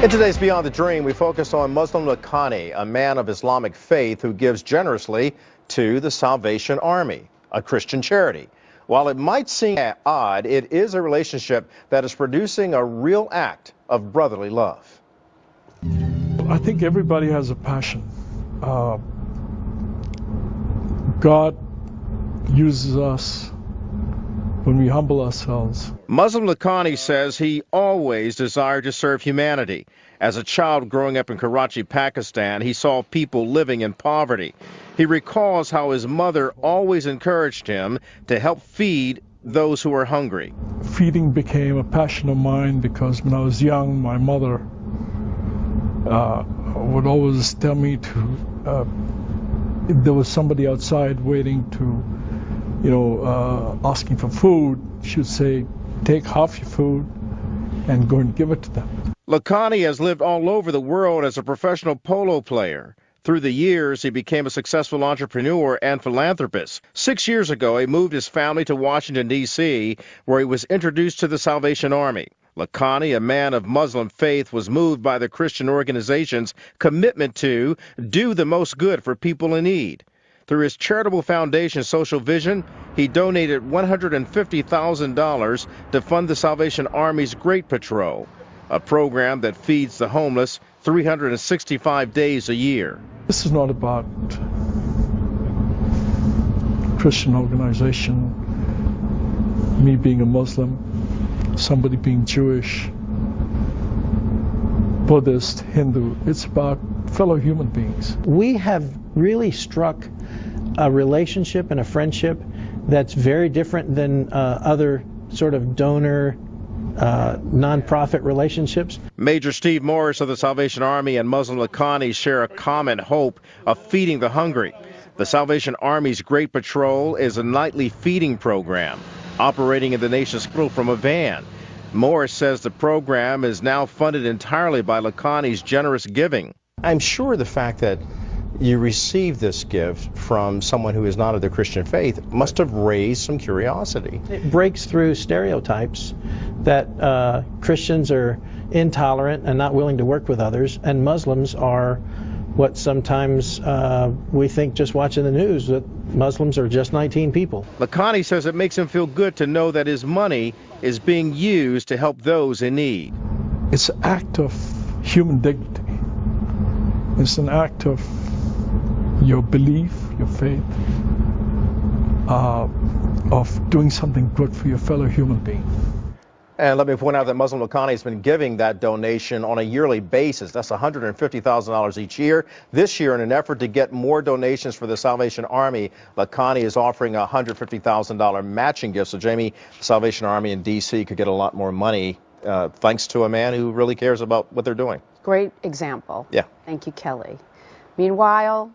In today's Beyond the Dream, we focus on Muslim Lakhani, a man of Islamic faith who gives generously to the Salvation Army, a Christian charity. While it might seem odd, it is a relationship that is producing a real act of brotherly love. I think everybody has a passion. God uses us when we humble ourselves. Muslim Lakhani says he always desired to serve humanity. As a child growing up in Karachi, Pakistan, he saw people living in poverty. He recalls how his mother always encouraged him to help feed those who are hungry. Feeding became a passion of mine because when I was young, my mother would always tell me to, if there was somebody outside waiting to, asking for food, she would say, take half your food and go and give it to them. Lakhani has lived all over the world as a professional polo player. Through the years, he became a successful entrepreneur and philanthropist. 6 years ago, he moved his family to Washington, D.C., where he was introduced to the Salvation Army. Lakhani, a man of Muslim faith, was moved by the Christian organization's commitment to do the most good for people in need. Through his charitable foundation, Social Vision, he donated $150,000 to fund the Salvation Army's Grate Patrol, a program that feeds the homeless 365 days a year. This is not about Christian organization, me being a Muslim, somebody being Jewish, Buddhist, Hindu. It's about fellow human beings. We have really struck a relationship and a friendship that's very different than other sort of donor non-profit relationships. Major Steve Morris of the Salvation Army and Muslim Lakhani share a common hope of feeding the hungry. The Salvation Army's Grate Patrol is a nightly feeding program operating in the nation's capital from a van. Morris says the program is now funded entirely by Lakhani's generous giving. I'm sure the fact that you received this gift from someone who is not of the Christian faith must have raised some curiosity. It breaks through stereotypes that Christians are intolerant and not willing to work with others, and Muslims are what sometimes we think just watching the news, that Muslims are just 19 people. Lakhani says it makes him feel good to know that his money is being used to help those in need. It's an act of human dignity. It's an act of your belief, your faith, of doing something good for your fellow human being. And let me point out that Muslim Lakhani has been giving that donation on a yearly basis. That's $150,000 each year. This year, in an effort to get more donations for the Salvation Army, Lakhani is offering a $150,000 matching gift. So, Jamie, the Salvation Army in D.C. could get a lot more money thanks to a man who really cares about what they're doing. Great example. Yeah. Thank you, Kelly. Meanwhile,